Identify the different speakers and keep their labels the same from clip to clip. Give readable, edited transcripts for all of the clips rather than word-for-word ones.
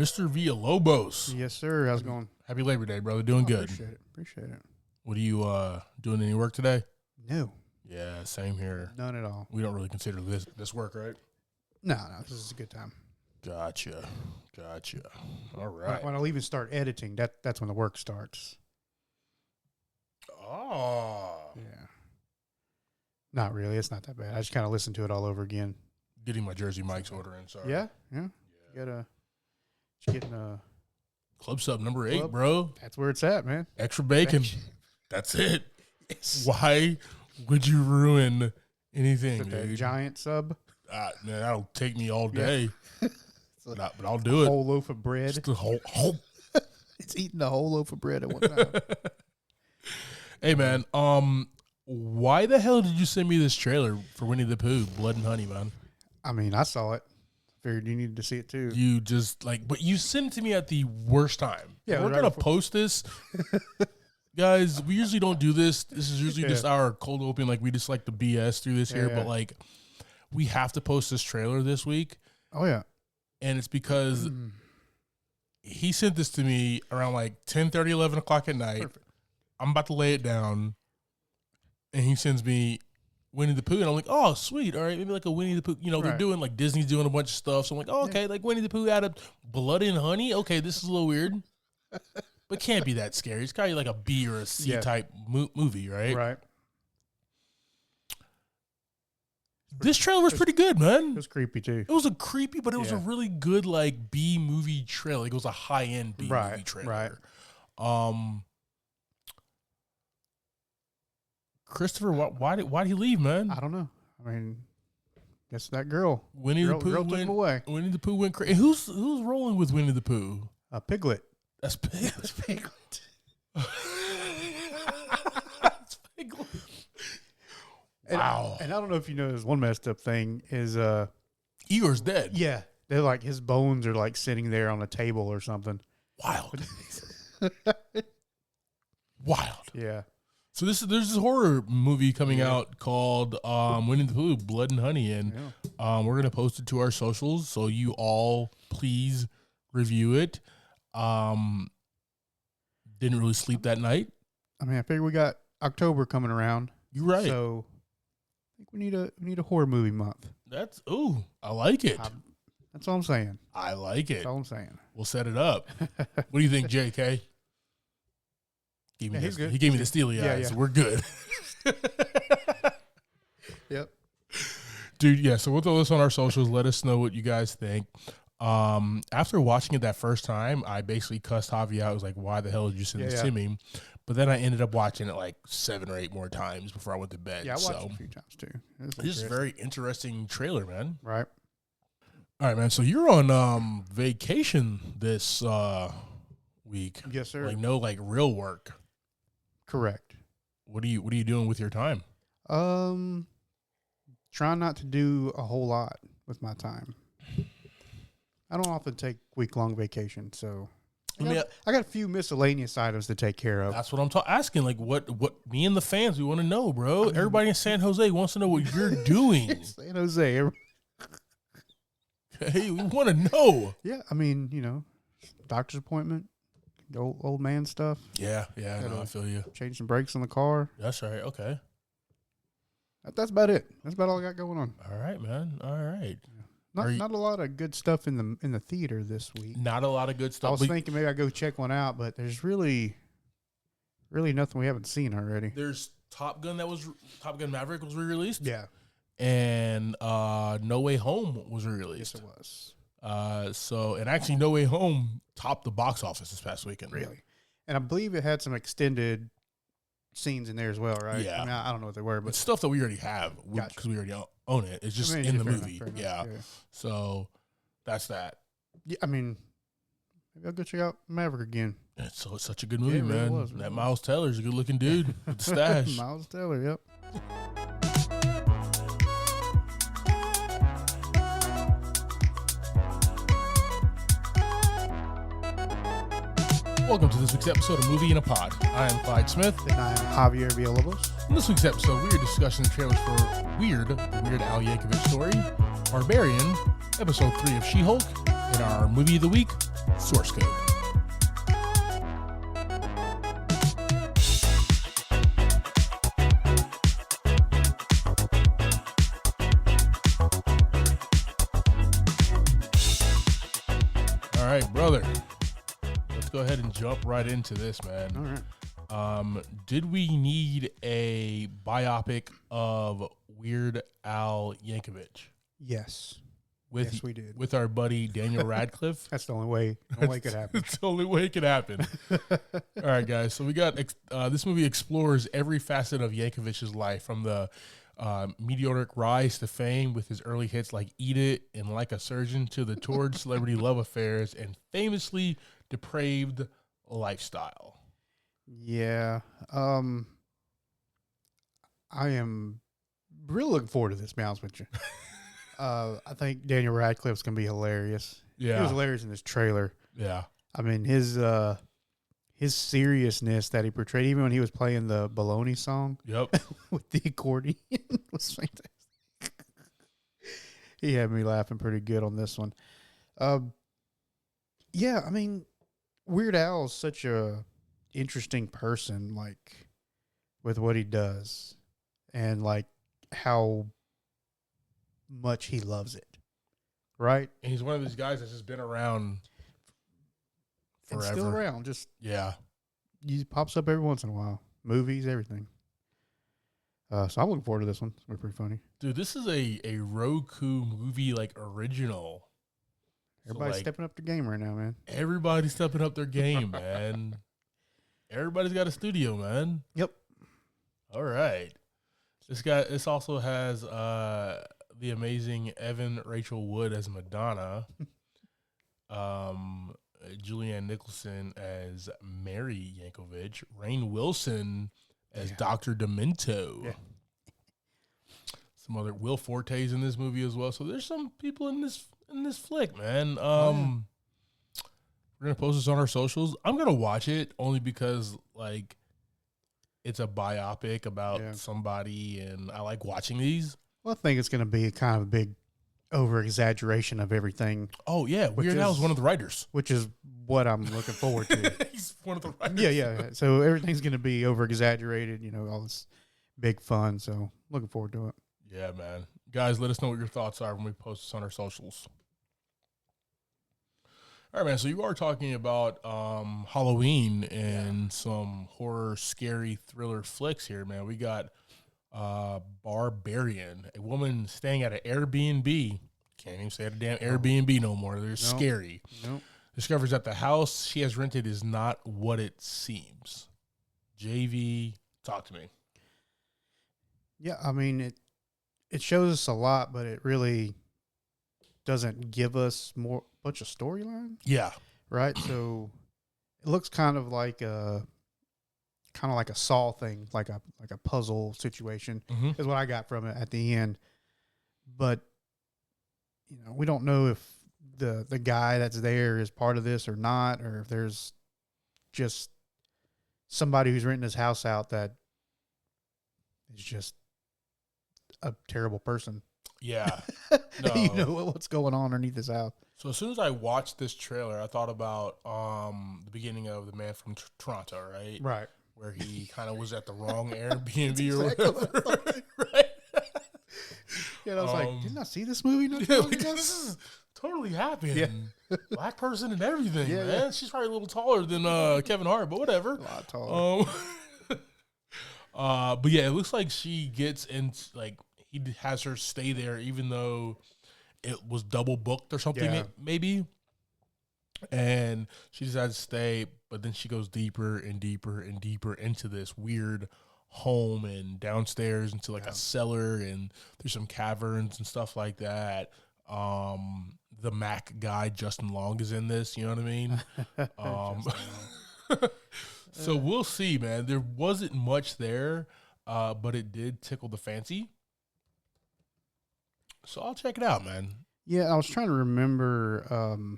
Speaker 1: Mr. Villalobos.
Speaker 2: Yes, sir. How's it going?
Speaker 1: Happy Labor Day, brother. Doing good.
Speaker 2: Appreciate it.
Speaker 1: What are you doing any work today?
Speaker 2: No.
Speaker 1: Yeah, same here.
Speaker 2: None at all.
Speaker 1: We don't really consider this work, right?
Speaker 2: No, this is a good time.
Speaker 1: Gotcha. All right.
Speaker 2: When I'll even start editing, that's when the work starts.
Speaker 1: Oh.
Speaker 2: Yeah. Not really. It's not that bad. I just kind of listen to it all over again.
Speaker 1: Getting my Jersey Mike's order in, sorry.
Speaker 2: Yeah. Getting a
Speaker 1: Club sub number 8, bro.
Speaker 2: That's where it's at, man.
Speaker 1: Extra bacon. That's it.
Speaker 2: Yes.
Speaker 1: Why would you ruin anything, dude?
Speaker 2: Giant sub.
Speaker 1: Man, that'll take me all day.
Speaker 2: But
Speaker 1: I'll do it.
Speaker 2: Whole loaf of bread.
Speaker 1: Just a whole.
Speaker 2: It's eating the whole loaf of bread at one time.
Speaker 1: Hey, man. Why the hell did you send me this trailer for Winnie the Pooh, Blood and Honey, man?
Speaker 2: I mean, I saw it. Figured you needed to see it too.
Speaker 1: You just but you sent it to me at the worst time.
Speaker 2: Yeah,
Speaker 1: we're gonna post this, guys. We usually don't do this. This is usually just our cold open. Like we just like the BS through this here, but like we have to post this trailer this week.
Speaker 2: Oh yeah,
Speaker 1: and it's because he sent this to me around like 10:30, 11 o'clock at night. Perfect. I'm about to lay it down, and he sends me Winnie the Pooh, and I'm like, oh, sweet. All right, maybe like a Winnie the Pooh. You know, they're doing like Disney's doing a bunch of stuff. So I'm like, oh, okay, like Winnie the Pooh out of Blood and Honey. Okay, this is a little weird, but can't be that scary. It's kind of like a B or a C type movie, right?
Speaker 2: Right.
Speaker 1: This trailer was pretty good, man.
Speaker 2: It was creepy too.
Speaker 1: It was a creepy, but it was a really good like B movie trailer. Like, it was a high end B movie trailer.
Speaker 2: Right.
Speaker 1: Christopher, why did he leave, man?
Speaker 2: I don't know. I mean, guess that girl.
Speaker 1: Winnie the Pooh
Speaker 2: took him away.
Speaker 1: Winnie the Pooh went crazy. Who's rolling with Winnie the Pooh?
Speaker 2: A Piglet.
Speaker 1: That's Piglet.
Speaker 2: That's Piglet.
Speaker 1: That's Piglet. Wow.
Speaker 2: And I don't know if you know, this one messed up thing is
Speaker 1: Eeyore's dead.
Speaker 2: Yeah, they're like his bones are like sitting there on a table or something.
Speaker 1: Wild. Wild.
Speaker 2: Yeah.
Speaker 1: So there's this horror movie coming out called Winnie the Pooh, Blood and Honey, and we're gonna post it to our socials. So you all please review it. Didn't really sleep that night. I
Speaker 2: mean, I figure we got October coming around.
Speaker 1: You're right.
Speaker 2: So I think we need a horror movie month.
Speaker 1: I like it.
Speaker 2: That's all I'm saying.
Speaker 1: I like it.
Speaker 2: That's all I'm saying.
Speaker 1: We'll set it up. What do you think, JK? He gave me the steely eyes. So we're good.
Speaker 2: Yep.
Speaker 1: Dude, yeah. So we'll throw this on our socials. Let us know what you guys think. After watching it that first time, I basically cussed Javi out. I was like, why the hell did you send this to me? But then I ended up watching it like 7 or 8 more times before I went to bed.
Speaker 2: Yeah, I watched it a few times too.
Speaker 1: This is a very interesting trailer, man.
Speaker 2: Right.
Speaker 1: All right, man. So you're on vacation this week.
Speaker 2: Yes, sir.
Speaker 1: Like no real work.
Speaker 2: Correct.
Speaker 1: What are you doing with your time?
Speaker 2: Trying not to do a whole lot with my time. I don't often take week-long vacation, so I got a few miscellaneous items to take care of.
Speaker 1: That's what I'm asking. Like, what me and the fans, we want to know, bro. Everybody in San Jose wants to know what you're doing.
Speaker 2: San Jose.
Speaker 1: Hey, we want to know.
Speaker 2: Yeah, I mean, doctor's appointment, old man stuff.
Speaker 1: Yeah, no, I feel you.
Speaker 2: Change some brakes on the car.
Speaker 1: That's right. Okay.
Speaker 2: That's about it. That's about all I got going on.
Speaker 1: All right, man. All right.
Speaker 2: Not a lot of good stuff in the theater this week.
Speaker 1: Not a lot of good stuff.
Speaker 2: I was thinking maybe I'd go check one out, but there's really nothing we haven't seen already.
Speaker 1: There's Top Gun Maverick was re-released.
Speaker 2: Yeah.
Speaker 1: And No Way Home was re-released.
Speaker 2: Yes, it was.
Speaker 1: And actually No Way Home topped the box office this past weekend.
Speaker 2: Really? And I believe it had some extended scenes in there as well, right?
Speaker 1: Yeah.
Speaker 2: I mean, I don't know what they were, but
Speaker 1: it's stuff that we already have because we already own it. It's just in the movie.
Speaker 2: Yeah.
Speaker 1: So that's that.
Speaker 2: Yeah, I mean, maybe I'll go check out Maverick again.
Speaker 1: It's such a good movie, man.
Speaker 2: Really was.
Speaker 1: That Miles Teller's a good looking dude with the stash.
Speaker 2: Miles Teller, yep.
Speaker 1: Welcome to this week's episode of Movie in a Pod. I am Clyde Smith.
Speaker 2: And I am Javier Villalobos.
Speaker 1: In this week's episode, we are discussing the trailers for Weird, the Weird Al Yankovic story, Barbarian, episode 3 of She-Hulk, and our movie of the week, Source code. All right, brother. Let's go ahead and jump right into this, man.
Speaker 2: All right.
Speaker 1: Did we need a biopic of Weird Al Yankovic?
Speaker 2: Yes.
Speaker 1: Yes,
Speaker 2: we did.
Speaker 1: With our buddy Daniel Radcliffe.
Speaker 2: That's the only way it could happen.
Speaker 1: It's the only way it could happen. All right, guys. So we got this movie explores every facet of Yankovic's life, from the meteoric rise to fame with his early hits like Eat It and Like a Surgeon, to the torrid celebrity love affairs and famously depraved lifestyle.
Speaker 2: Yeah. I am really looking forward to this, to be honest with you. I think Daniel Radcliffe's going to be hilarious.
Speaker 1: Yeah.
Speaker 2: He was hilarious in this trailer.
Speaker 1: Yeah.
Speaker 2: I mean, his seriousness that he portrayed, even when he was playing the Baloney song
Speaker 1: Yep.
Speaker 2: with the accordion, was fantastic. He had me laughing pretty good on this one. Yeah, I mean, Weird Al is such a interesting person, like, with what he does and, like, how much he loves it, right?
Speaker 1: And he's one of those guys that's just been around forever.
Speaker 2: And still around. Just,
Speaker 1: yeah.
Speaker 2: he pops up every once in a while. Movies, everything. So I'm looking forward to this one. It's going to be pretty funny.
Speaker 1: Dude, this is a Roku movie, like, original.
Speaker 2: Everybody's stepping up their game right now, man.
Speaker 1: Everybody's stepping up their game, man. Everybody's got a studio, man.
Speaker 2: Yep.
Speaker 1: All right. This also has the amazing Evan Rachel Wood as Madonna, Julianne Nicholson as Mary Yankovic, Rainn Wilson as Dr. Demento. Yeah. Some other Will Forte's in this movie as well. So there's some people in this flick, man. We're gonna post this on our socials. I'm gonna watch it only because, like, it's a biopic about somebody, and I like watching these.
Speaker 2: Well, I think it's gonna be kind of a big over-exaggeration of everything.
Speaker 1: Oh yeah, Weird Al is one of the writers,
Speaker 2: which is what I'm looking forward to.
Speaker 1: He's one of the writers.
Speaker 2: Yeah. So everything's gonna be over-exaggerated. All this big fun. So looking forward to it.
Speaker 1: Yeah, man. Guys, let us know what your thoughts are when we post this on our socials. All right, man. So you are talking about Halloween and some horror, scary thriller flicks here, man. We got Barbarian, a woman staying at an Airbnb. Can't even say at a damn Airbnb no more. They're scary.
Speaker 2: Nope.
Speaker 1: Discovers that the house she has rented is not what it seems. JV, talk to me.
Speaker 2: Yeah, I mean, it shows us a lot, but it really doesn't give us much of storyline.
Speaker 1: Yeah.
Speaker 2: Right? So it looks kind of like a Saw thing, like a puzzle situation is what I got from it at the end. But we don't know if the guy that's there is part of this or not, or if there's just somebody who's renting his house out that is just a terrible person.
Speaker 1: Yeah.
Speaker 2: No. You know what's going on underneath his house.
Speaker 1: So as soon as I watched this trailer, I thought about the beginning of The Man from Toronto, right?
Speaker 2: Right.
Speaker 1: Where he kind of was at the wrong Airbnb or whatever. Right?
Speaker 2: Yeah, I was like, didn't I see this movie?
Speaker 1: This totally happened. Yeah. Black person and everything, man. Yeah. She's probably a little taller than Kevin Hart, but whatever.
Speaker 2: A lot taller.
Speaker 1: But yeah, it looks like she gets in, like, he has her stay there even though it was double booked or something, maybe. And she decides to stay, but then she goes deeper and deeper and deeper into this weird home and downstairs into like a cellar, and there's some caverns and stuff like that. The Mac guy, Justin Long, is in this, you know what I mean? So we'll see, man. There wasn't much there, but it did tickle the fancy. So I'll check it out, man.
Speaker 2: Yeah, I was trying to remember.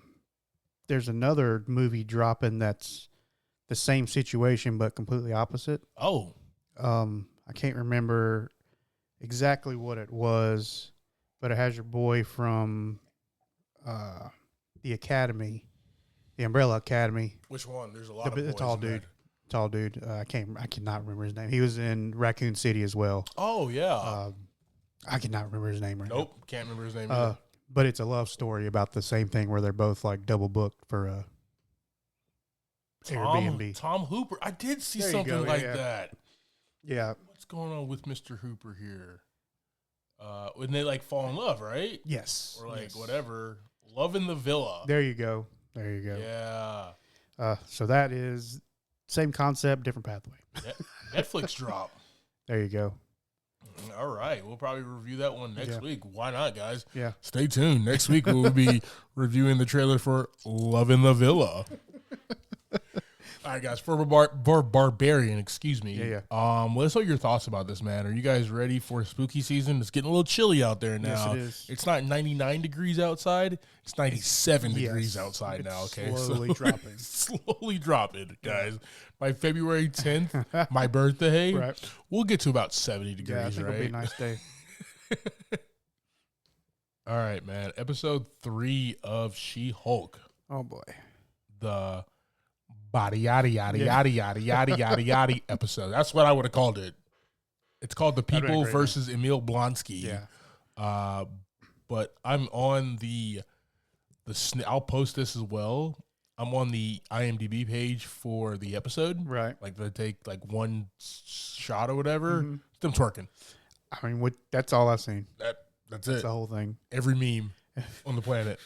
Speaker 2: There's another movie dropping that's the same situation but completely opposite.
Speaker 1: Oh.
Speaker 2: I can't remember exactly what it was, but it has your boy from the Academy The Umbrella Academy.
Speaker 1: Which one? There's a lot of
Speaker 2: The
Speaker 1: boys
Speaker 2: tall
Speaker 1: in
Speaker 2: dude.
Speaker 1: that.
Speaker 2: Tall dude. I cannot remember his name. He was in Raccoon City as well.
Speaker 1: Oh, yeah.
Speaker 2: I cannot remember his name right now.
Speaker 1: Nope. Can't remember his name either.
Speaker 2: But it's a love story about the same thing where they're both like double booked for Airbnb.
Speaker 1: Tom Hooper. I did see
Speaker 2: There you
Speaker 1: something
Speaker 2: go,
Speaker 1: like
Speaker 2: yeah.
Speaker 1: that.
Speaker 2: Yeah.
Speaker 1: What's going on with Mr. Hooper here? When they like fall in love, right?
Speaker 2: Yes.
Speaker 1: Or like
Speaker 2: Yes.
Speaker 1: whatever. Love in the Villa.
Speaker 2: There you go. There you go.
Speaker 1: Yeah.
Speaker 2: So that is same concept, different pathway.
Speaker 1: Netflix drop.
Speaker 2: There you go.
Speaker 1: All right. We'll probably review that one next week. Why not, guys?
Speaker 2: Yeah.
Speaker 1: Stay tuned. Next week we'll be reviewing the trailer for Love in the Villa. All right, guys. For Barbarian, excuse me.
Speaker 2: Yeah.
Speaker 1: Let's know your thoughts about this, man. Are you guys ready for spooky season? It's getting a little chilly out there now.
Speaker 2: Yes, it is.
Speaker 1: It's not 99 degrees outside. It's 97 degrees outside
Speaker 2: it's
Speaker 1: now. Okay,
Speaker 2: slowly dropping.
Speaker 1: Slowly dropping, guys. By February 10th, my birthday,
Speaker 2: Right.
Speaker 1: we'll get to about 70 degrees.
Speaker 2: Yeah, I think
Speaker 1: right?
Speaker 2: it'll be a nice day.
Speaker 1: All right, man. Episode 3 of She-Hulk.
Speaker 2: Oh boy.
Speaker 1: The Body-ody-ody-ody-ody-ody-ody episode. That's what I would have called it. It's called The
Speaker 2: That'd be
Speaker 1: People
Speaker 2: great,
Speaker 1: versus Emil Blonsky.
Speaker 2: Yeah.
Speaker 1: But I'm on the I'll post this as well. I'm on the IMDb page for the episode.
Speaker 2: Right.
Speaker 1: Like they take like one shot or whatever.
Speaker 2: Mhm.
Speaker 1: It's them twerking.
Speaker 2: I mean, that's all I've seen.
Speaker 1: That's
Speaker 2: That's
Speaker 1: it.
Speaker 2: the whole thing.
Speaker 1: Every meme on the planet.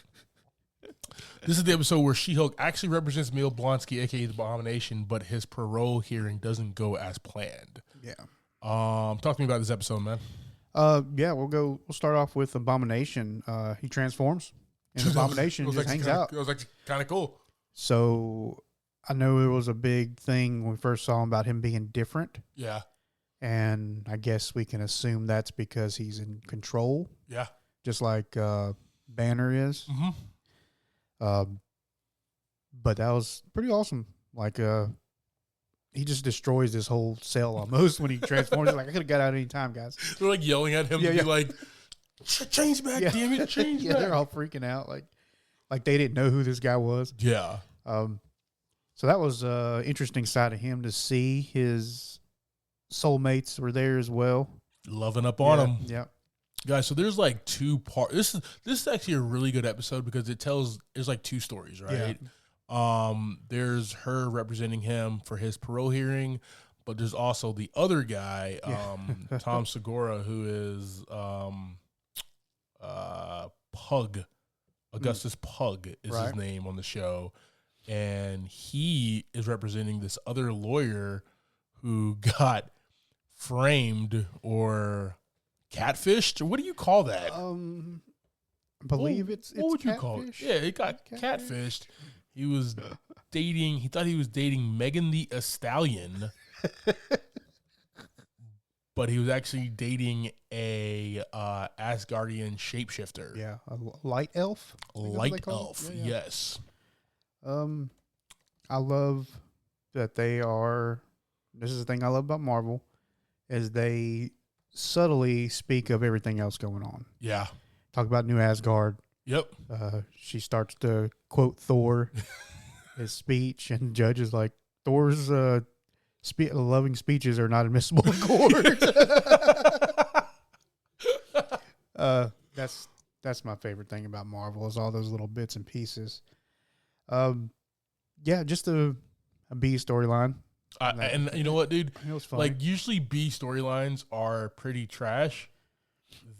Speaker 1: This is the episode where She-Hulk actually represents Emil Blonsky, aka the Abomination, but his parole hearing doesn't go as planned.
Speaker 2: Yeah.
Speaker 1: Talk to me about this episode, man.
Speaker 2: Yeah, we'll start off with Abomination. He transforms, and Abomination just hangs out.
Speaker 1: It was like kind of cool.
Speaker 2: So I know it was a big thing when we first saw him about him being different,
Speaker 1: Yeah.
Speaker 2: and I guess we can assume that's because he's in control,
Speaker 1: Yeah.
Speaker 2: just like Banner is.
Speaker 1: Mm-hmm.
Speaker 2: But that was pretty awesome. Like, he just destroys this whole cell almost when he transforms. Like, I could have got out any time, guys.
Speaker 1: They're like yelling at him to be like, change back, damn it, change
Speaker 2: Yeah,
Speaker 1: back.
Speaker 2: they're all freaking out. Like they didn't know who this guy was.
Speaker 1: Yeah.
Speaker 2: So that was an interesting side of him to see. His soulmates were there as well.
Speaker 1: Loving up on him.
Speaker 2: Yeah.
Speaker 1: Guys, so there's like two parts. This is actually a really good episode because there's like two stories, right? There's her representing him for his parole hearing, but there's also the other guy, Tom Segura, who is Pug. Augustus Pug is his name on the show. And he is representing this other lawyer who got framed or catfished. Or what do you call that?
Speaker 2: I believe it's
Speaker 1: what would
Speaker 2: catfish.
Speaker 1: you call it? Yeah, it got catfished. He was dating. He thought he was dating Megan the Stallion, but he was actually dating a Asgardian shapeshifter.
Speaker 2: Yeah, a light elf.
Speaker 1: Light elf.
Speaker 2: Yeah.
Speaker 1: Yes.
Speaker 2: I love that they are. This is the thing I love about Marvel, is they subtly speak of everything else going on.
Speaker 1: Yeah.
Speaker 2: Talk about New Asgard.
Speaker 1: Yep.
Speaker 2: She starts to quote Thor, his speech, and the judge is like, Thor's loving speeches are not admissible in court. That's my favorite thing about Marvel is all those little bits and pieces. Yeah, just a B storyline.
Speaker 1: And you know what, dude?
Speaker 2: It was fun.
Speaker 1: Like, usually B storylines are pretty trash.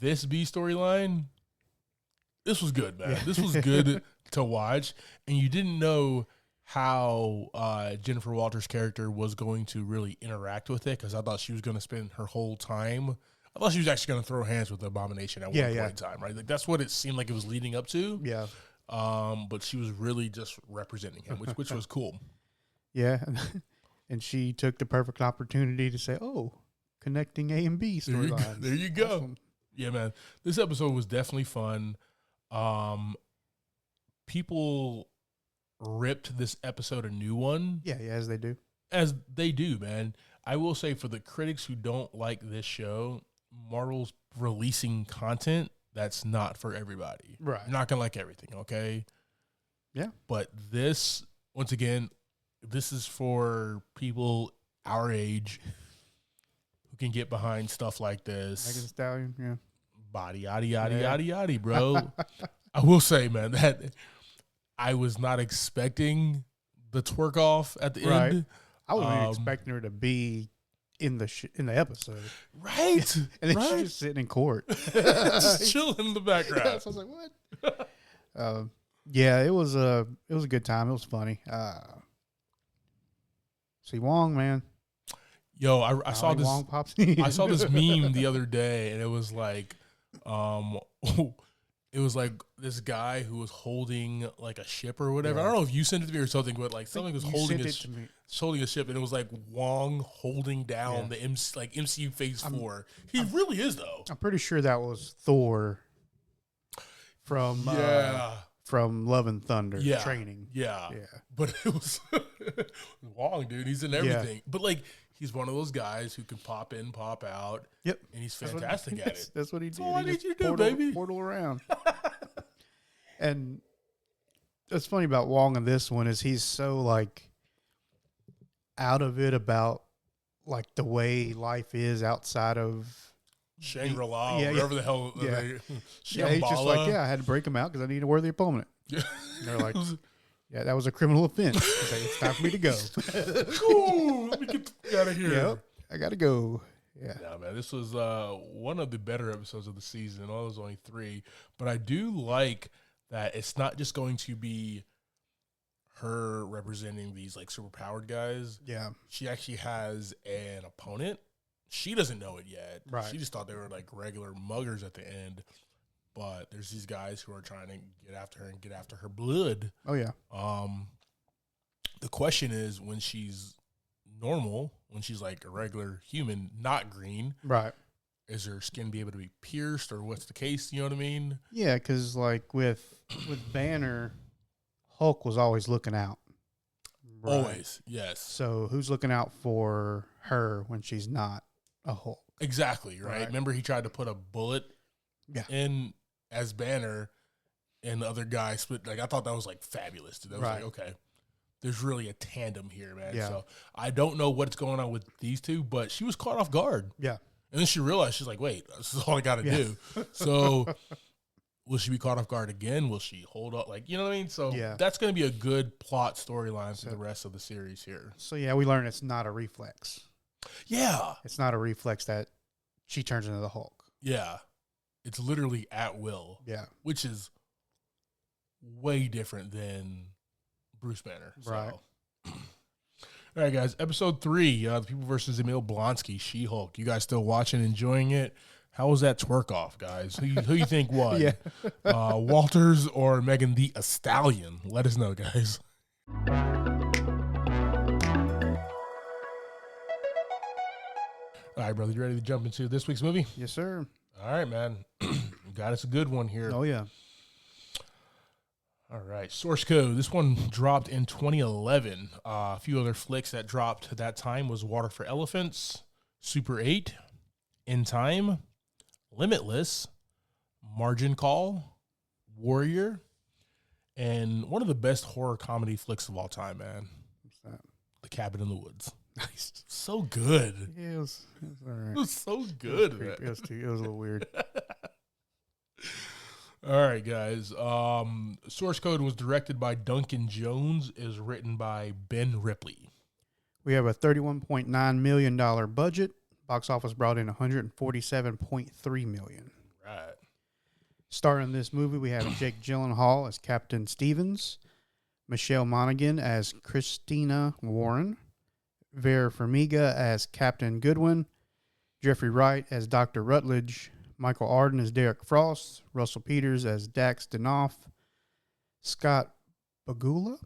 Speaker 1: This B storyline, this was good, man.
Speaker 2: Yeah.
Speaker 1: This was good to watch. And you didn't know how Jennifer Walters' character was going to really interact with it, because I thought she was going to spend her whole time. I thought she was actually going to throw hands with the Abomination at one point in time, right? Like, that's what it seemed like it was leading up to.
Speaker 2: Yeah.
Speaker 1: But she was really just representing him, which was cool.
Speaker 2: Yeah. And she took the perfect opportunity to say, oh, connecting A and B storylines.
Speaker 1: There you go.
Speaker 2: Awesome.
Speaker 1: Yeah, man. This episode was definitely fun. People ripped this episode a new one.
Speaker 2: Yeah, as they do.
Speaker 1: As they do, man. I will say, for the critics who don't like this show, Marvel's releasing content that's not for everybody.
Speaker 2: Right.
Speaker 1: You're not going to like everything, okay?
Speaker 2: Yeah.
Speaker 1: But this, once again, this is for people our age who can get behind stuff like this.
Speaker 2: Megan Thee Stallion, yeah.
Speaker 1: Body-ody-ody-ody-ody, bro. I will say, man, that I was not expecting the twerk off at the end.
Speaker 2: I wasn't even expecting her to be in the episode.
Speaker 1: Right.
Speaker 2: And then she's just sitting in court.
Speaker 1: Just chilling in the background.
Speaker 2: Yeah, so I was like, what? Yeah, it was a good time. It was funny. See Wong, man.
Speaker 1: Yo, I saw this.
Speaker 2: Wong pops.
Speaker 1: I saw this meme the other day, and it was like, this guy who was holding like a ship or whatever. Yeah. I don't know if you sent it to me or something, but like something was holding a ship, and it was like Wong holding down the MCU Phase 4. He really is though.
Speaker 2: I'm pretty sure that was Thor from Love and Thunder training.
Speaker 1: Yeah. But it was Wong, dude. He's in everything. Yeah. But like, he's one of those guys who can pop in, pop out.
Speaker 2: Yep.
Speaker 1: And he's fantastic at it.
Speaker 2: That's what he did.
Speaker 1: That's all I need you to do, baby.
Speaker 2: Portal around. And what's funny about Wong in this one is he's so like out of it about like the way life is outside of
Speaker 1: Shangri-La, or whatever the hell.
Speaker 2: Yeah. He's just like, I had to break him out because I need a worthy opponent. Yeah. And they're like, yeah, that was a criminal offense. Like, it's time for me to go.
Speaker 1: Cool. Let me get out of here.
Speaker 2: Yep. I got to go. Yeah.
Speaker 1: Nah, man, this was one of the better episodes of the season. All was only 3. But I do like that it's not just going to be her representing these like superpowered guys.
Speaker 2: Yeah.
Speaker 1: She actually has an opponent. She doesn't know it yet.
Speaker 2: Right.
Speaker 1: She just thought they were like regular muggers at the end. But there's these guys who are trying to get after her and get after her blood.
Speaker 2: Oh, yeah.
Speaker 1: The question is, when she's normal, when she's like a regular human, not green.
Speaker 2: Right.
Speaker 1: Is her skin be able to be pierced, or what's the case? You know what I mean?
Speaker 2: Yeah, because like with Banner, Hulk was always looking out.
Speaker 1: Right. Always, yes.
Speaker 2: So who's looking out for her when she's not a Hulk?
Speaker 1: Exactly, right? Remember he tried to put a bullet in as Banner, and the other guy split. Like, I thought that was like fabulous. Dude. I was like, okay, there's really a tandem here, man. Yeah. So I don't know what's going on with these two, but she was caught off guard.
Speaker 2: Yeah.
Speaker 1: And then she realized, she's like, wait, this is all I got to do. So will she be caught off guard again? Will she hold up? Like, you know what I mean? So that's going to be a good plot storyline for the rest of the series here.
Speaker 2: So, yeah, we learned it's not a reflex.
Speaker 1: Yeah.
Speaker 2: It's not a reflex that she turns into the Hulk.
Speaker 1: Yeah. It's literally at will.
Speaker 2: Yeah.
Speaker 1: Which is way different than Bruce Banner.
Speaker 2: Right.
Speaker 1: So. All right, guys. Episode 3, The People versus Emil Blonsky, She-Hulk. You guys still watching, enjoying it? How was that twerk off, guys? Who you think won? Walters or Megan Thee Stallion? Let us know, guys. All right, brother. You ready to jump into this week's movie?
Speaker 2: Yes, sir.
Speaker 1: All right, man. Got us a good one here.
Speaker 2: Oh, yeah.
Speaker 1: All right. Source code. This one dropped in 2011. A few other flicks that dropped at that time was Water for Elephants, Super 8, In Time, Limitless, Margin Call, Warrior, and one of the best horror comedy flicks of all time, man.
Speaker 2: What's that?
Speaker 1: The Cabin in the Woods. Nice. So good.
Speaker 2: Yeah, it was all right.
Speaker 1: It was so good.
Speaker 2: It was a little weird.
Speaker 1: All right, guys. Source code was directed by Duncan Jones, is written by Ben Ripley.
Speaker 2: We have a $31.9 million budget. Box office brought in $147.3 million.
Speaker 1: Right.
Speaker 2: Starring in this movie, we have Jake Gyllenhaal as Captain Stevens, Michelle Monaghan as Christina Warren, Vera Farmiga as Captain Goodwin, Jeffrey Wright as Dr. Rutledge, Michael Arden as Derek Frost, Russell Peters as Dax Danoff, Scott Bagula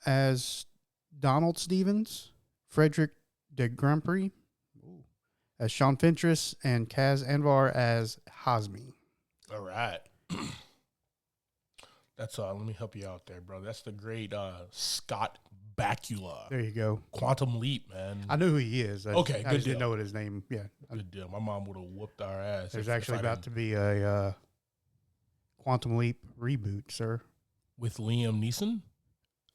Speaker 2: as Donald Stevens, Frederick de Grandpré as Sean Fentress, and Kaz Anvar as Hazmi.
Speaker 1: All right. That's let me help you out there, bro. That's the great Scott Bakula.
Speaker 2: There you go.
Speaker 1: Quantum Leap, man.
Speaker 2: I knew who he is. I
Speaker 1: just
Speaker 2: didn't know what his name. Yeah,
Speaker 1: good deal. My mom would have whooped our ass.
Speaker 2: There's actually about to be a Quantum Leap reboot, sir.
Speaker 1: With Liam Neeson?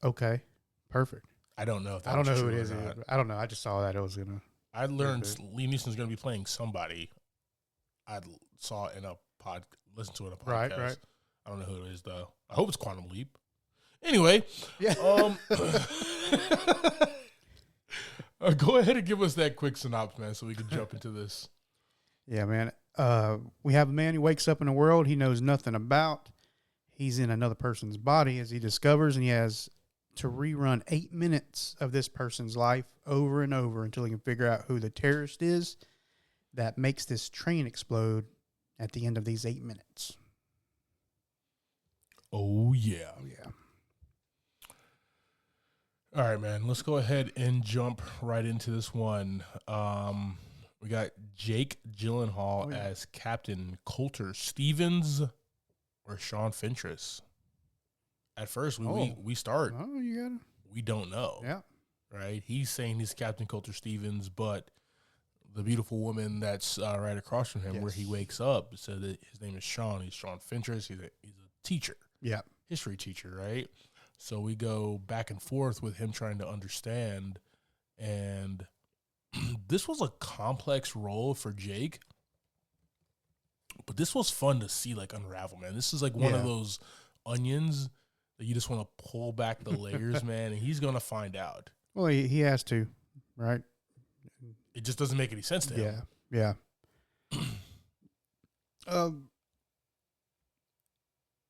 Speaker 2: Okay. Perfect.
Speaker 1: I don't know if that
Speaker 2: I don't know
Speaker 1: was
Speaker 2: who it
Speaker 1: true
Speaker 2: is
Speaker 1: or
Speaker 2: either.
Speaker 1: not.
Speaker 2: But I don't know. I just saw that it was gonna.
Speaker 1: I learned Liam Neeson's going to be playing somebody. I saw it in a listened to it in a podcast.
Speaker 2: Right.
Speaker 1: I don't know who it is though. I hope it's Quantum Leap. Anyway,
Speaker 2: Yeah.
Speaker 1: Go ahead and give us that quick synopsis, man, so we can jump into this.
Speaker 2: Yeah, man. We have a man who wakes up in a world he knows nothing about. He's in another person's body as he discovers, and he has to rerun 8 minutes of this person's life over and over until he can figure out who the terrorist is that makes this train explode at the end of these 8 minutes.
Speaker 1: Oh, yeah.
Speaker 2: Yeah.
Speaker 1: All right, man. Let's go ahead and jump right into this one. We got Jake Gyllenhaal as Captain Coulter Stevens or Sean Fentress. At first, we start.
Speaker 2: Oh, you got it.
Speaker 1: We don't know.
Speaker 2: Yeah.
Speaker 1: Right? He's saying he's Captain Coulter Stevens, but the beautiful woman that's right across from him where he wakes up said that his name is Sean. He's Sean Fentress. He's a teacher.
Speaker 2: Yeah.
Speaker 1: History teacher, right? So we go back and forth with him trying to understand. And this was a complex role for Jake. But this was fun to see, like, unravel, man. This is like one of those onions that you just want to pull back the layers, man. And he's going to find out.
Speaker 2: Well, he has to, right?
Speaker 1: It just doesn't make any sense to him.
Speaker 2: Yeah.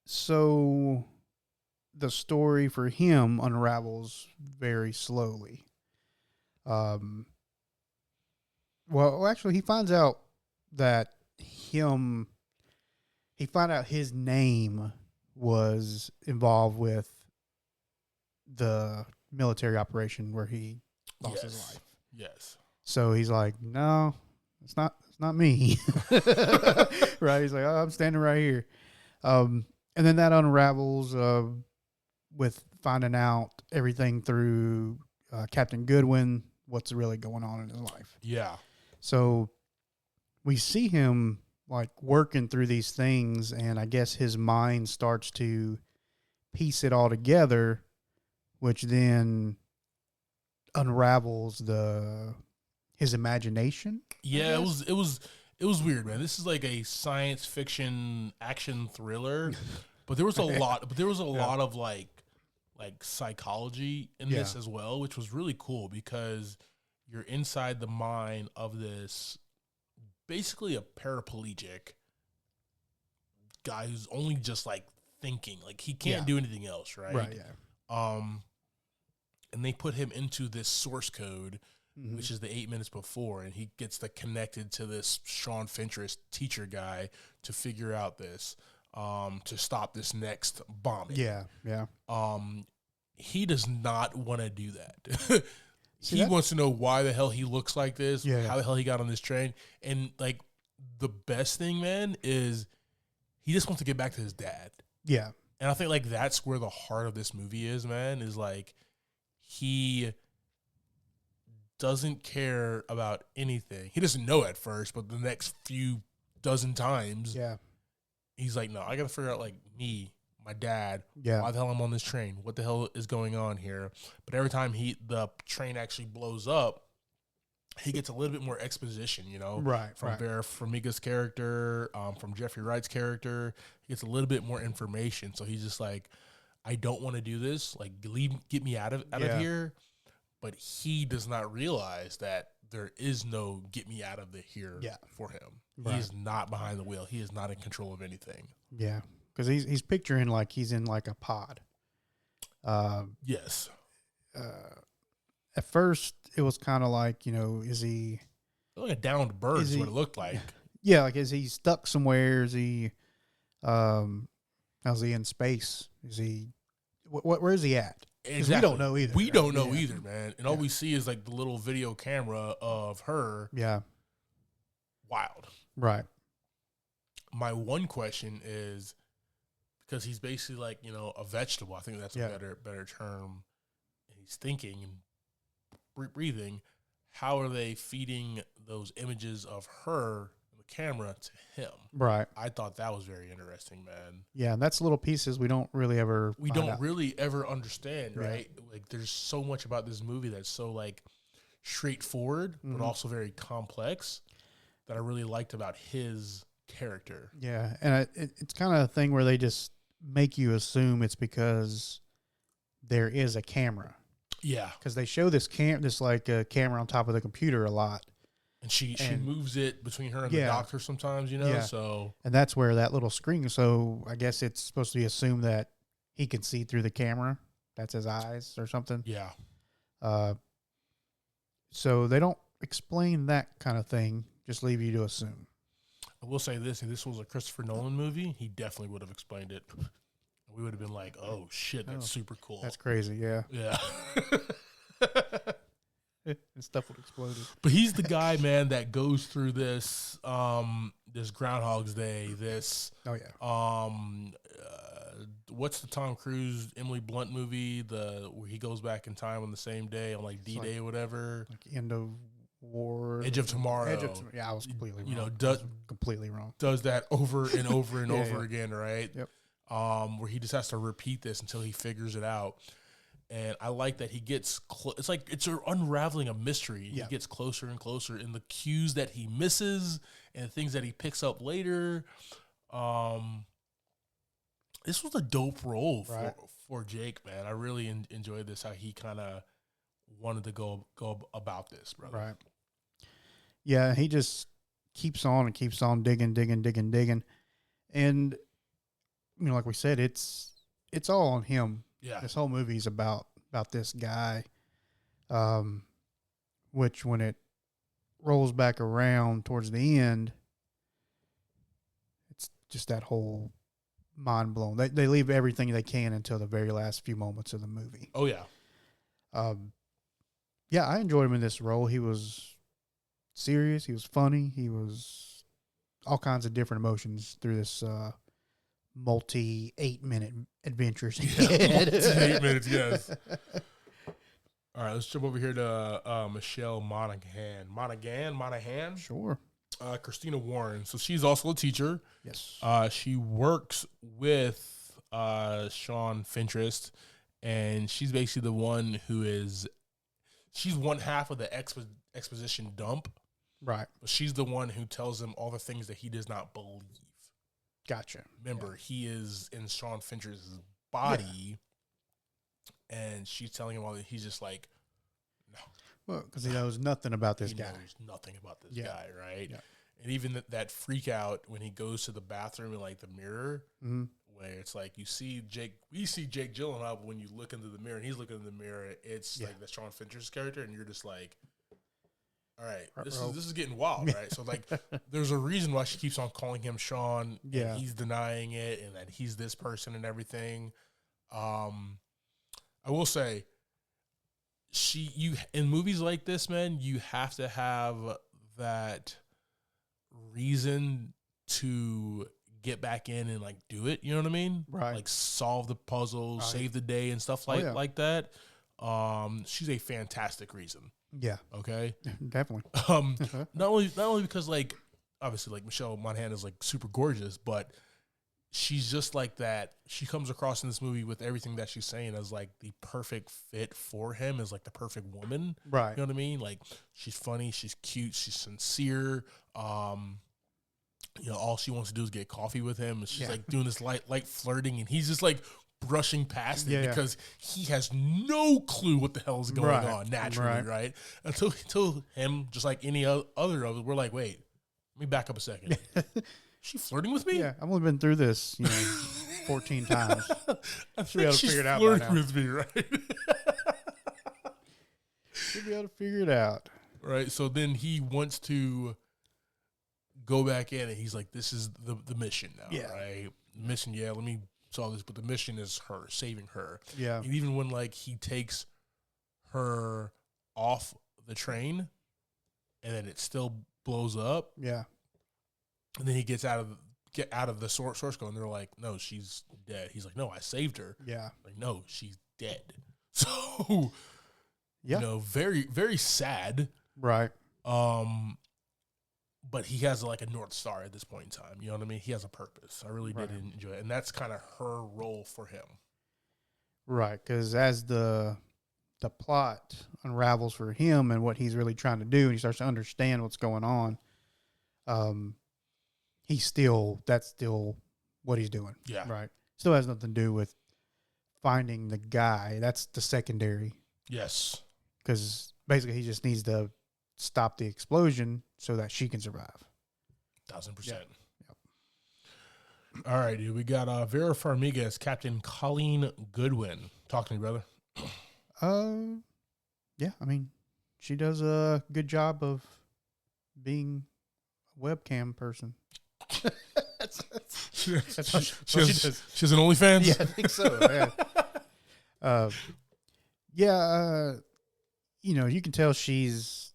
Speaker 2: So the story for him unravels very slowly. Well, actually, he finds out that he found out his name was involved with the military operation where he lost his life.
Speaker 1: Yes.
Speaker 2: So he's like, no, it's not me. Right. He's like, oh, I'm standing right here. And then that unravels with finding out everything through Captain Goodwin, what's really going on in his life.
Speaker 1: Yeah.
Speaker 2: So we see him like working through these things, and I guess his mind starts to piece it all together, which then unravels his imagination.
Speaker 1: Yeah, it was weird, man. This is like a science fiction action thriller, but there was a lot of like psychology in this as well, which was really cool because you're inside the mind of this basically a paraplegic guy who's only just like thinking, like he can't do anything else, right?
Speaker 2: Right, yeah.
Speaker 1: And they put him into this source code, which is the 8 minutes before, and he gets connected to this Sean Fentress teacher guy to figure out this, to stop this next bombing.
Speaker 2: Yeah.
Speaker 1: He does not want to do that. He wants to know why the hell he looks like this, how the hell he got on this train. And like the best thing, man, is he just wants to get back to his dad.
Speaker 2: Yeah.
Speaker 1: And I think like that's where the heart of this movie is, man, is like he doesn't care about anything. He doesn't know at first, but the next few dozen times, he's like, no, I got to figure out like me, my dad, why the hell I'm on this train, what the hell is going on here. But every time the train actually blows up, he gets a little bit more exposition, you know, from Vera Farmiga's character, from Jeffrey Wright's character. He gets a little bit more information. So he's just like, I don't want to do this. Like, get me out of here. But he does not realize that there is no get me out of here for him. Right. He is not behind the wheel. He is not in control of anything.
Speaker 2: Yeah, because he's picturing like he's in like a pod.
Speaker 1: Yes.
Speaker 2: At first, it was kind of like, you know, is he...
Speaker 1: Like a downed bird is what it looked like.
Speaker 2: Yeah, like is he stuck somewhere? Is he... how's he in space? Is he... where is he at?
Speaker 1: Exactly.
Speaker 2: We don't know either.
Speaker 1: We don't know either, man. And all we see is like the little video camera of her.
Speaker 2: Yeah.
Speaker 1: Wild.
Speaker 2: Right.
Speaker 1: My one question is, because he's basically like, you know, a vegetable. I think that's a better term. He's thinking and breathing. How are they feeding those images of her in the camera to him.
Speaker 2: Right.
Speaker 1: I thought that was very interesting, man.
Speaker 2: Yeah, and that's little pieces we don't really ever
Speaker 1: really ever understand, right? Like, there's so much about this movie that's so, like, straightforward, but also very complex that I really liked about his character.
Speaker 2: Yeah, and it's kind of a thing where they just make you assume it's because there is a camera.
Speaker 1: Yeah,
Speaker 2: because they show this camera on top of the computer a lot,
Speaker 1: and she moves it between her and the doctor sometimes, So,
Speaker 2: and that's where that little screen. So I guess it's supposed to be assumed that he can see through the camera. That's his eyes or something.
Speaker 1: Yeah.
Speaker 2: So they don't explain that kind of thing. Just leave you to assume.
Speaker 1: I will say this: if this was a Christopher Nolan movie, he definitely would have explained it. We would have been like, "Oh shit, that's super cool.
Speaker 2: That's crazy." Yeah.
Speaker 1: Yeah.
Speaker 2: And stuff would explode.
Speaker 1: But he's the guy, man, that goes through this this Groundhog's Day, this what's the Tom Cruise Emily Blunt movie, where he goes back in time on the same day on like D-Day or whatever,
Speaker 2: like End of War,
Speaker 1: Edge of Tomorrow.
Speaker 2: I was completely wrong. Completely wrong.
Speaker 1: Does that over and over and over again, right?
Speaker 2: Yep.
Speaker 1: Where he just has to repeat this until he figures it out. And I like that he gets it's like it's unraveling a mystery.
Speaker 2: Yeah.
Speaker 1: He gets closer and closer in the cues that he misses and the things that he picks up later. This was a dope role for Jake, man. I really enjoyed this, how he kind of wanted to go about this, brother.
Speaker 2: Right. Yeah, he just keeps on and keeps on digging. And, like we said, it's all on him.
Speaker 1: Yeah.
Speaker 2: This whole movie is about this guy, which when it rolls back around towards the end, it's just that whole mind blown. They leave everything they can until the very last few moments of the movie.
Speaker 1: Oh, yeah.
Speaker 2: Yeah, I enjoyed him in this role. He was serious. He was funny. He was all kinds of different emotions through this multi 8-minute adventures.
Speaker 1: Yeah, 8 minutes, yes. All right, let's jump over here to Michelle Monaghan.
Speaker 2: Sure.
Speaker 1: Christina Warren. So she's also a teacher.
Speaker 2: Yes.
Speaker 1: She works with Sean Fintrist, and she's basically the one she's one half of the exposition dump.
Speaker 2: Right.
Speaker 1: But she's the one who tells him all the things that he does not believe.
Speaker 2: Gotcha.
Speaker 1: Remember, he is in Sean Fincher's body, and she's telling him all that. He's just like, no.
Speaker 2: Well, because he knows nothing about this guy.
Speaker 1: He knows nothing about this guy, right?
Speaker 2: Yeah.
Speaker 1: And even that freak out when he goes to the bathroom in like the mirror, where it's like we see Jake Gyllenhaal, but when you look into the mirror and he's looking in the mirror, it's like the Sean Fincher's character, and you're just like, all right, this is getting wild, right? So like, there's a reason why she keeps on calling him Sean.
Speaker 2: Yeah,
Speaker 1: and he's denying it, and that he's this person and everything. I will say, in movies like this, man, you have to have that reason to get back in and like do it. You know what I mean?
Speaker 2: Right.
Speaker 1: Like solve the puzzle, save the day, and stuff like that. She's a fantastic reason.
Speaker 2: Yeah.
Speaker 1: Okay.
Speaker 2: Definitely.
Speaker 1: Not only because like obviously like Michelle Monaghan is like super gorgeous, but she's just like that. She comes across in this movie with everything that she's saying as like the perfect fit for him, as like the perfect woman.
Speaker 2: Right.
Speaker 1: You know what I mean? Like she's funny, she's cute, she's sincere. All she wants to do is get coffee with him. And she's like doing this light flirting, and he's just like brushing past it because he has no clue what the hell is going on naturally, right? Until him, just like any other of us, we're like, wait, let me back up a second. She flirting with me?
Speaker 2: Yeah, I've only been through this, 14 times.
Speaker 1: I should be able to figure it out by now. With me, right?
Speaker 2: Should be able to figure it out.
Speaker 1: Right. So then he wants to go back in, and he's like, "This is the mission now, right? The mission, let me solve this, but the mission is her saving her.
Speaker 2: Yeah.
Speaker 1: And even when like he takes her off the train, and then it still blows up.
Speaker 2: Yeah.
Speaker 1: And then he gets out of the source code, and they're like, "No, she's dead." He's like, "No, I saved her."
Speaker 2: Yeah.
Speaker 1: Like, "No, she's dead." So, very, very sad.
Speaker 2: Right.
Speaker 1: but he has like a North Star at this point in time. You know what I mean? He has a purpose. I really did enjoy it. And that's kind of her role for him.
Speaker 2: Right. Because as the plot unravels for him and what he's really trying to do, and he starts to understand what's going on, that's still what he's doing.
Speaker 1: Yeah.
Speaker 2: Right. Still has nothing to do with finding the guy. That's the secondary.
Speaker 1: Yes.
Speaker 2: Because basically he just needs to stop the explosion so that she can survive.
Speaker 1: 1,000%.
Speaker 2: Yep.
Speaker 1: All right, dude. We got Vera Farmiga as Captain Colleen Goodwin. Talk to me, brother.
Speaker 2: Yeah. I mean, she does a good job of being a webcam person.
Speaker 1: She has an OnlyFans?
Speaker 2: Yeah, I think so. Yeah. You can tell she's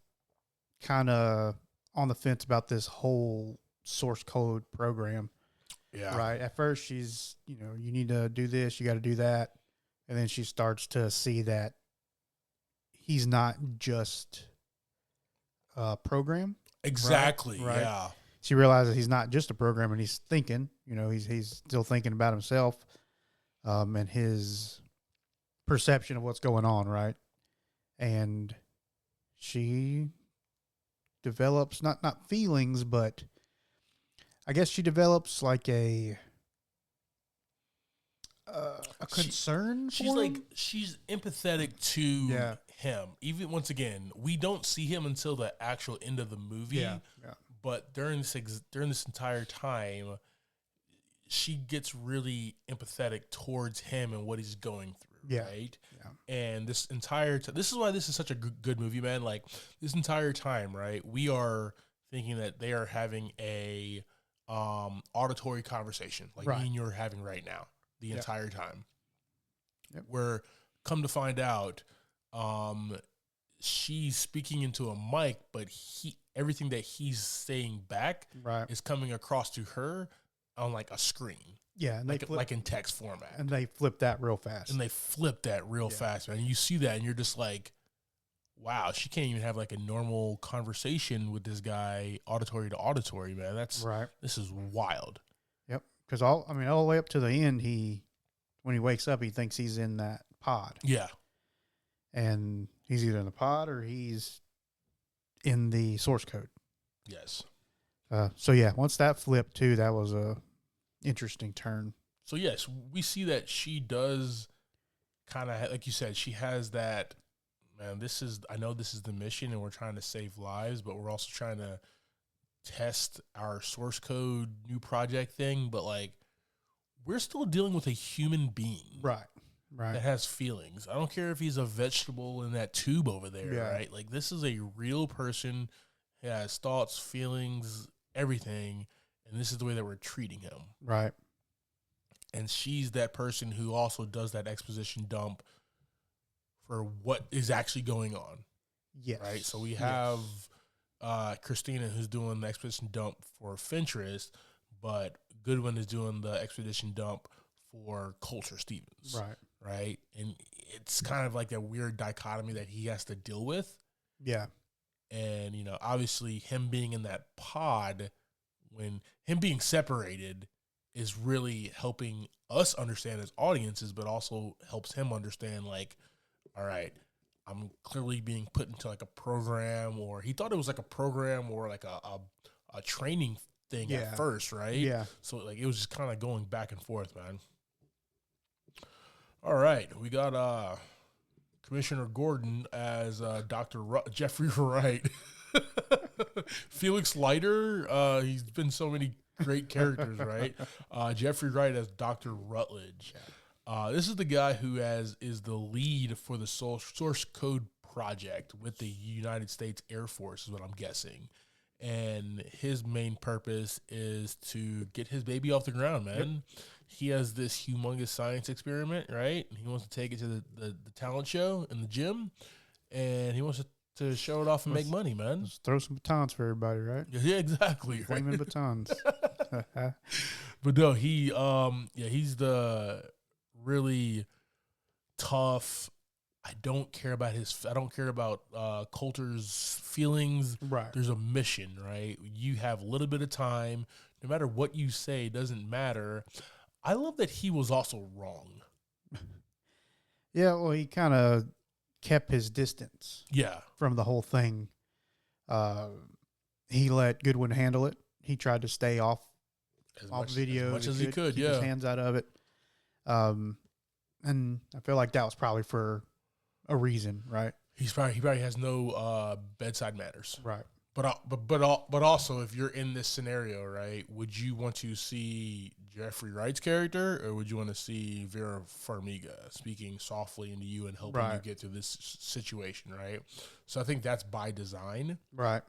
Speaker 2: kind of on the fence about this whole source code program.
Speaker 1: Yeah.
Speaker 2: Right. At first, she's, you need to do this, you got to do that. And then she starts to see that he's not just a program.
Speaker 1: Exactly.
Speaker 2: Right?
Speaker 1: Yeah.
Speaker 2: She realizes he's not just a program, and he's thinking, he's still thinking about himself, and his perception of what's going on. Right. And she develops not feelings, but I guess she develops like a concern.
Speaker 1: She's empathetic to him. Even once again, we don't see him until the actual end of the movie.
Speaker 2: Yeah.
Speaker 1: But during this entire time, she gets really empathetic towards him and what he's going through.
Speaker 2: Yeah.
Speaker 1: Right.
Speaker 2: Yeah.
Speaker 1: And this entire this is why this is such a good movie, man. Like this entire time, right? We are thinking that they are having a auditory conversation like me and you're having right now the entire time.
Speaker 2: Yep.
Speaker 1: Where come to find out, she's speaking into a mic, but everything that he's saying back is coming across to her on like a screen.
Speaker 2: Yeah, and
Speaker 1: like in text format.
Speaker 2: And they flip that real fast.
Speaker 1: Fast, man. And you see that and you're just like, wow, she can't even have like a normal conversation with this guy auditory to auditory, man. That's right. This is wild.
Speaker 2: Yep. Because all the way up to the end, when he wakes up, he thinks he's in that pod.
Speaker 1: Yeah.
Speaker 2: And he's either in the pod or he's in the source code.
Speaker 1: Yes.
Speaker 2: So yeah, once that flipped too, that was a interesting turn.
Speaker 1: So yes, we see that she does kind of, like you said, she has that, man, I know this is the mission and we're trying to save lives, but we're also trying to test our source code new project thing. But like, we're still dealing with a human being.
Speaker 2: Right.
Speaker 1: That has feelings. I don't care if he's a vegetable in that tube over there, right? Like, this is a real person. He has thoughts, feelings, everything. And this is the way that we're treating him.
Speaker 2: Right.
Speaker 1: And she's that person who also does that exposition dump for what is actually going on.
Speaker 2: Yes.
Speaker 1: Right? So we have Christina who's doing the exposition dump for Finterest, but Goodwin is doing the expedition dump for Coulter Stevens.
Speaker 2: Right.
Speaker 1: Right? And it's kind of like that weird dichotomy that he has to deal with.
Speaker 2: Yeah.
Speaker 1: And, obviously him being in that pod, when him being separated is really helping us understand as audiences, but also helps him understand, like, all right, I'm clearly being put into like a program, or he thought it was like a program or like a training thing at first, right?
Speaker 2: Yeah.
Speaker 1: So like it was just kind of going back and forth, man. All right, we got Commissioner Gordon as Dr. Jeffrey Wright. Felix Leiter, he's been so many great characters, right? Jeffrey Wright as Dr. Rutledge. This is the guy who is the lead for the source code project with the United States Air Force, is what I'm guessing. And his main purpose is to get his baby off the ground, man. Yep. He has this humongous science experiment, right? He wants to take it to the talent show in the gym, and he wants to show it off and make money, man.
Speaker 2: Let's throw some batons for everybody, right?
Speaker 1: Yeah, exactly.
Speaker 2: Flaming batons.
Speaker 1: But no, he's the really tough, I don't care about Coulter's feelings.
Speaker 2: Right.
Speaker 1: There's a mission, right? You have a little bit of time. No matter what you say, it doesn't matter. I love that he was also wrong.
Speaker 2: Yeah, well, he kind of kept his distance.
Speaker 1: Yeah.
Speaker 2: From the whole thing. He let Goodwin handle it. He tried to stay off video
Speaker 1: as much as he could.
Speaker 2: Keep his hands out of it. And I feel like that was probably for a reason, right?
Speaker 1: He probably has no bedside manners,
Speaker 2: right?
Speaker 1: But also, if you're in this scenario, right, would you want to see Jeffrey Wright's character, or would you want to see Vera Farmiga speaking softly into you and helping you get through this situation, right? So I think that's by design,
Speaker 2: right?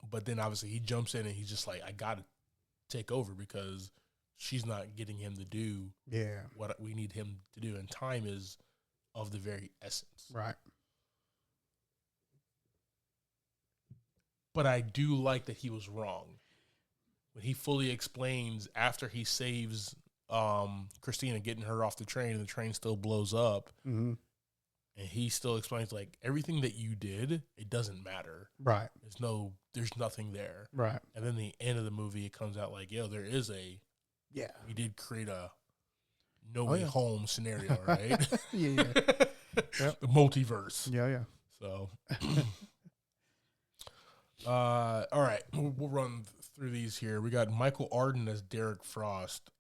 Speaker 1: But then obviously he jumps in and he's just like, I got to take over because she's not getting him to do what we need him to do, and time is of the very essence,
Speaker 2: right?
Speaker 1: But I do like that he was wrong. When he fully explains after he saves Christina, getting her off the train, and the train still blows up, and he still explains, like, everything that you did, it doesn't matter.
Speaker 2: Right.
Speaker 1: There's nothing there.
Speaker 2: Right.
Speaker 1: And then the end of the movie, it comes out like, there is we did create a no way home scenario, right?
Speaker 2: yeah. Yep.
Speaker 1: The multiverse.
Speaker 2: Yeah.
Speaker 1: So... all right, we'll run through these here. We got Michael Arden as Derek Frost.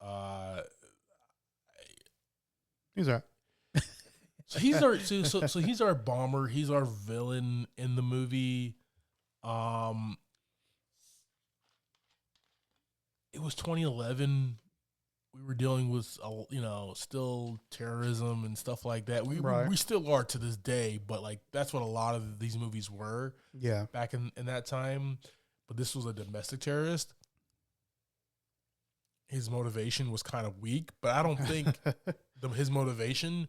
Speaker 2: He's all right.
Speaker 1: So he's our so he's our bomber. He's our villain in the movie. It was 2011. We were dealing with still terrorism and stuff like that. We still are to this day, but like that's what a lot of these movies were.
Speaker 2: Yeah.
Speaker 1: Back in that time, but this was a domestic terrorist. His motivation was kind of weak, but I don't think his motivation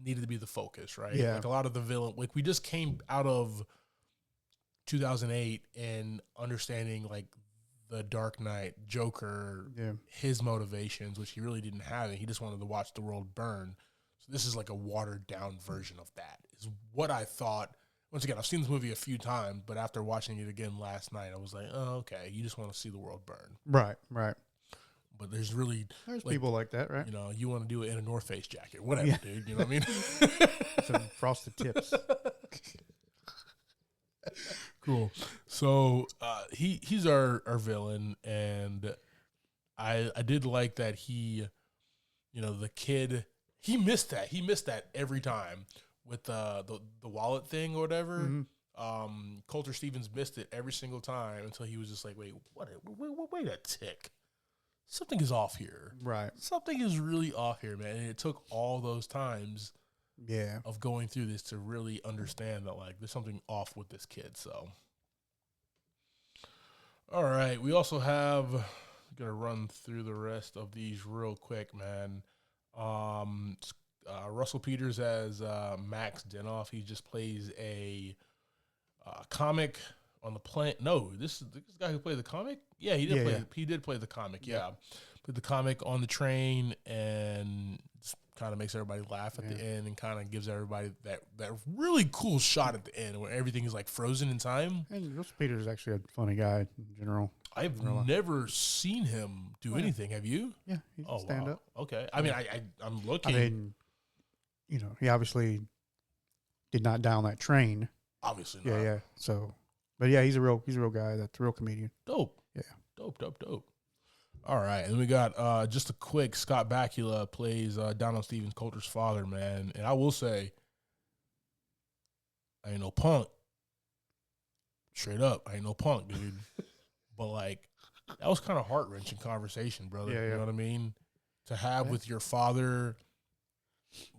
Speaker 1: needed to be the focus, right?
Speaker 2: Yeah.
Speaker 1: Like a lot of the villain, like we just came out of 2008 and understanding like the Dark Knight, Joker, his motivations, which he really didn't have, and he just wanted to watch the world burn. So this is like a watered down version of that, is what I thought. Once again, I've seen this movie a few times, but after watching it again last night, I was like, oh, okay, you just want to see the world burn.
Speaker 2: Right.
Speaker 1: But there's
Speaker 2: people like that, right?
Speaker 1: You want to do it in a North Face jacket, whatever, dude. You know what I mean?
Speaker 2: Some frosted tips.
Speaker 1: Cool. So he's our villain, and I did like that he, the kid, he missed that every time with the wallet thing or whatever. Mm-hmm. Coulter Stevens missed it every single time until he was just like, wait a tick. Something is off here.
Speaker 2: Right.
Speaker 1: Something is really off here, man. And it took all those times of going through this to really understand that, like, there's something off with this kid. So, all right. We also have, going to run through the rest of these real quick, man. Russell Peters as Max Denoff. He just plays a comic on the plane. No, this guy who played the comic? Yeah, he did play. He did play the comic. Yeah. Played the comic on the train and kind of makes everybody laugh at the end and kind of gives everybody that really cool shot at the end where everything is like frozen in time.
Speaker 2: And Russell Peters is actually a funny guy in general.
Speaker 1: I've never seen him do anything. Have you?
Speaker 2: Yeah, he's stand up.
Speaker 1: Okay. I mean, I'm looking.
Speaker 2: I mean, he obviously did not die on that train.
Speaker 1: Obviously not.
Speaker 2: Yeah. So, but yeah, he's a real guy. That's a real comedian.
Speaker 1: Dope. Yeah. Dope. All right, and we got just a quick. Scott Bakula plays Donald Stevens, Coulter's father, man. And I will say, I ain't no punk. Straight up, I ain't no punk, dude. But like, that was kind of heart-wrenching conversation, brother.
Speaker 2: Yeah.
Speaker 1: You know what I mean? To have with your father,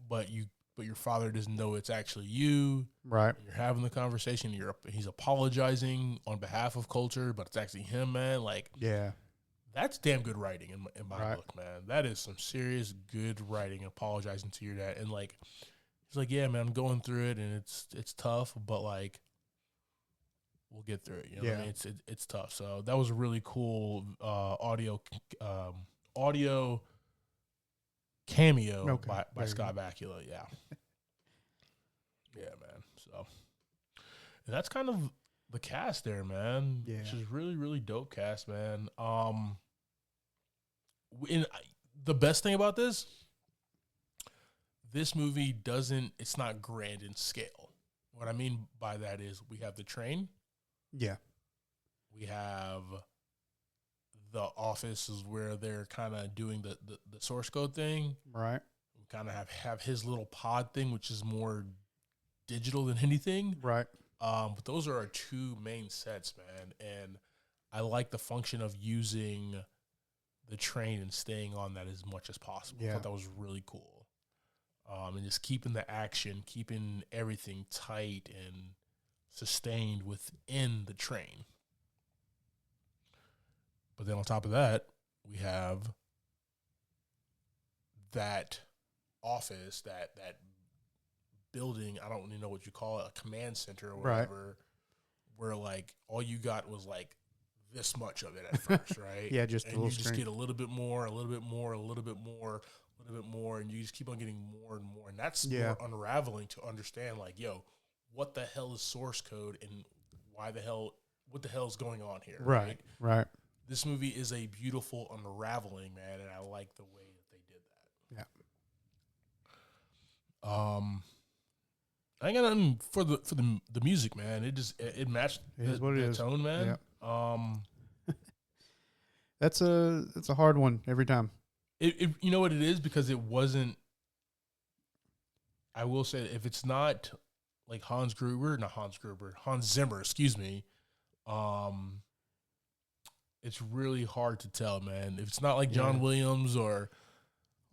Speaker 1: but your father doesn't know it's actually you.
Speaker 2: Right.
Speaker 1: You're having the conversation. He's apologizing on behalf of Coulter, but it's actually him, man. Like, that's damn good writing in my book, man. That is some serious good writing, apologizing to your dad. And like, he's like, yeah, man, I'm going through it and it's tough, but like, we'll get through it. You know what I mean? It's tough. So that was a really cool audio cameo by Scott Bakula. Yeah. Yeah, man. So, and that's kind of the cast there, man.
Speaker 2: Yeah.
Speaker 1: Which is really, really dope cast, man. The best thing about this movie it's not grand in scale. What I mean by that is we have the train.
Speaker 2: Yeah.
Speaker 1: We have the office is where they're kind of doing the source code thing.
Speaker 2: Right.
Speaker 1: We kind of have his little pod thing, which is more digital than anything.
Speaker 2: Right.
Speaker 1: But those are our two main sets, man. And I like the function of using the train and staying on that as much as possible.
Speaker 2: Yeah.
Speaker 1: I thought that was really cool. And just keeping the action, keeping everything tight and sustained within the train. But then on top of that, we have that office, that building, I don't even know what you call it, a command center or whatever, where like all you got was like this much of it at first, right?
Speaker 2: Yeah, just
Speaker 1: and
Speaker 2: a little
Speaker 1: you just
Speaker 2: screen.
Speaker 1: get a little bit more, a little bit more, a little bit more, a little bit more, and you just keep on getting more and more. And that's more unraveling to understand, like, yo, what the hell is source code and what the hell is going on here?
Speaker 2: Right.
Speaker 1: This movie is a beautiful unraveling, man, and I like the way that they did that.
Speaker 2: Yeah.
Speaker 1: I ain't got nothing for the music, man. It matched the tone, man.
Speaker 2: Yeah. That's a hard one every time.
Speaker 1: It you know what it is, because it wasn't. I will say, if it's not like Hans Zimmer, excuse me. It's really hard to tell, man. If it's not like John Williams or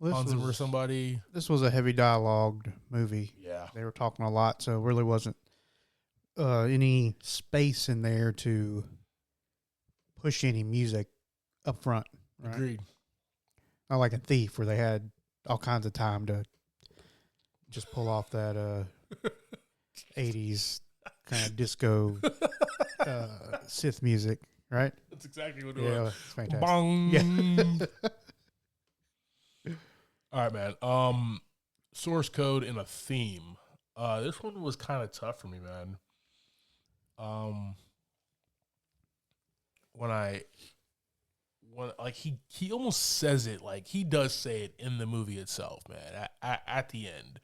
Speaker 1: Hans Zimmer or somebody.
Speaker 2: This was a heavy dialogued movie.
Speaker 1: Yeah.
Speaker 2: They were talking a lot, so it really wasn't any space in there to push any music up front. Right?
Speaker 1: Agreed.
Speaker 2: Not like a Thief, where they had all kinds of time to just pull off that 80s kind of disco synth music, right?
Speaker 1: That's exactly what it was.
Speaker 2: Yeah, it's fantastic.
Speaker 1: Bong.
Speaker 2: Yeah.
Speaker 1: All right, man. Source code and a theme. This one was kind of tough for me, man. When like he almost says it, like he does say it in the movie itself, man. At the end,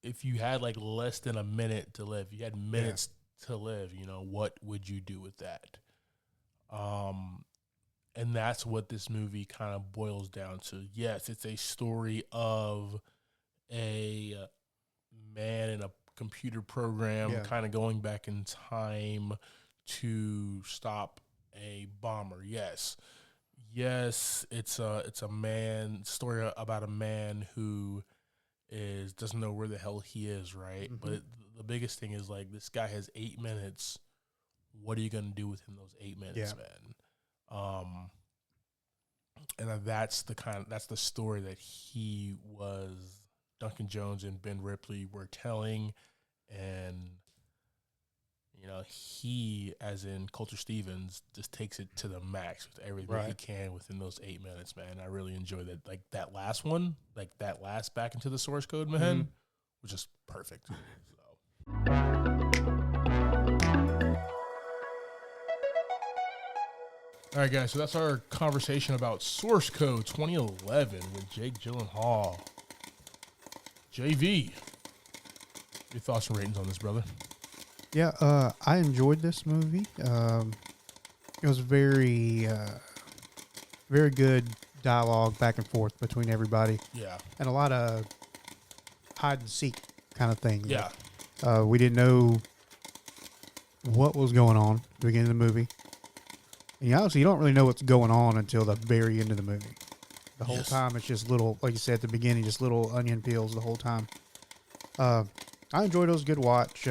Speaker 1: if you had like less than a minute to live, you had minutes to live. You know, what would you do with that? And that's what this movie kind of boils down to. Yes, it's a story of a man in a computer program kind of going back in time to stop a bomber. Yes, it's a story about a man who doesn't know where the hell he is, right? Mm-hmm. But the biggest thing is, like, this guy has 8 minutes. What are you gonna do within those 8 minutes, man? And that's the story that Duncan Jones and Ben Ripley were telling, and you know, he, as in Coulter Stevens, just takes it to the max with everything he can within those 8 minutes, man. I really enjoy that. Like that last one, like that last back into the source code, man, was just perfect. So. All right, guys, so that's our conversation about Source Code 2011 with Jake Gyllenhaal. JV, your thoughts and ratings on this, brother?
Speaker 2: Yeah, I enjoyed this movie. It was very good dialogue back and forth between everybody.
Speaker 1: Yeah.
Speaker 2: And a lot of hide and seek kind of things.
Speaker 1: Yeah.
Speaker 2: We didn't know what was going on at the beginning of the movie. And honestly, you don't really know what's going on until the very end of the movie. The whole time, it's just little, like you said at the beginning, just little onion peels the whole time. I enjoyed it. It was a good watch.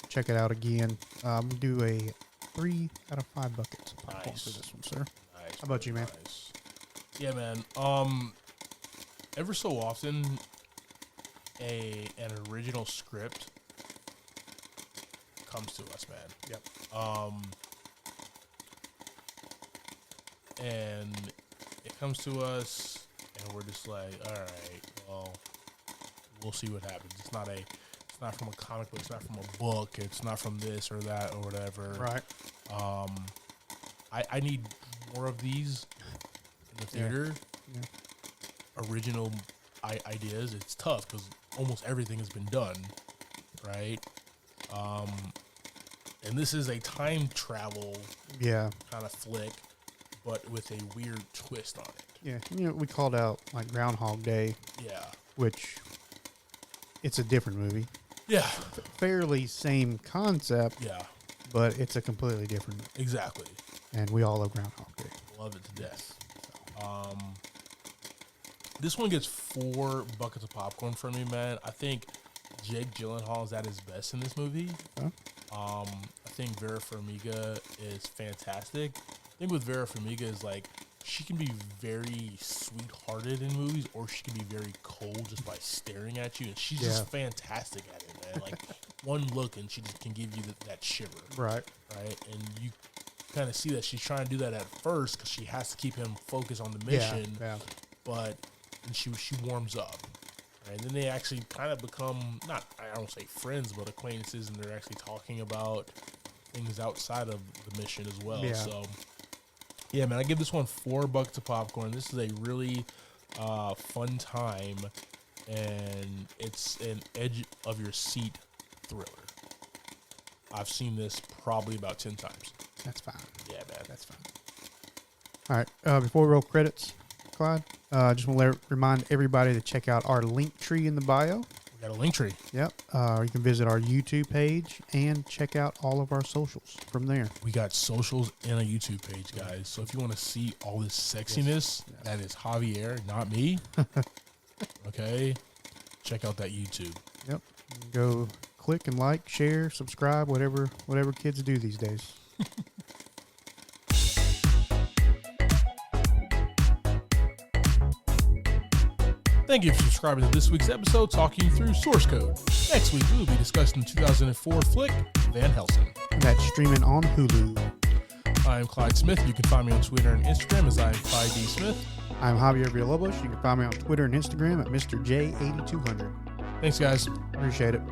Speaker 2: Check it out again. I'm going to do a 3 out of 5 buckets of popcorn for this one, sir.
Speaker 1: Nice.
Speaker 2: How about you, man?
Speaker 1: Nice. Yeah, man. Ever so often, an original script comes to us, man.
Speaker 2: Yep.
Speaker 1: And it comes to us, and we're just like, all right, well, we'll see what happens. It's not from a comic book. It's not from a book. It's not from this or that or whatever.
Speaker 2: Right.
Speaker 1: I need more of these in the theater.
Speaker 2: Yeah.
Speaker 1: Original ideas. It's tough because almost everything has been done, right? And this is a time travel kind of flick, but with a weird twist on it.
Speaker 2: Yeah. You know, we called out like Groundhog Day.
Speaker 1: Yeah.
Speaker 2: Which it's a different movie.
Speaker 1: Yeah.
Speaker 2: Fairly same concept.
Speaker 1: Yeah.
Speaker 2: But it's a completely different movie.
Speaker 1: Exactly.
Speaker 2: And we all love Groundhog Day.
Speaker 1: Love it to death. This one gets 4 buckets of popcorn from me, man. I think Jake Gyllenhaal is at his best in this movie.
Speaker 2: Huh?
Speaker 1: I think Vera Farmiga is fantastic. I think with Vera Farmiga is like she can be very sweethearted in movies, or she can be very cold just by staring at you, and she's just fantastic at it, man. Like one look and she just can give you that shiver.
Speaker 2: Right.
Speaker 1: And you kind of see that she's trying to do that at first because she has to keep him focused on the mission.
Speaker 2: Yeah.
Speaker 1: But and she warms up, right? And then they actually kind of become I don't say friends, but acquaintances, and they're actually talking about things outside of the mission as well.
Speaker 2: Yeah.
Speaker 1: So, yeah, man, I give this one 4 buckets of popcorn. This is a really fun time, and it's an edge of your seat thriller. I've seen this probably about 10 times.
Speaker 2: That's fine.
Speaker 1: Yeah, man.
Speaker 2: That's fine. All right. Before we roll credits, Clyde, just want to remind everybody to check out our link tree in the bio.
Speaker 1: We got a link tree.
Speaker 2: Yep. You can visit our YouTube page and check out all of our socials from there.
Speaker 1: We got socials and a YouTube page, guys. So if you want to see all this sexiness, that is Javier, not me. Okay? Check out that YouTube.
Speaker 2: Yep. Go click and like, share, subscribe, whatever kids do these days.
Speaker 1: Thank you for subscribing to this week's episode, talking through Source Code. Next week, we will be discussing the 2004 flick, Van Helsing.
Speaker 2: That's streaming on Hulu.
Speaker 1: I'm Clyde Smith. You can find me on Twitter and Instagram as I'm Clyde D. Smith.
Speaker 2: I'm Javier Villalobos. You can find me on Twitter and Instagram at Mr. J8200.
Speaker 1: Thanks, guys.
Speaker 2: Appreciate it.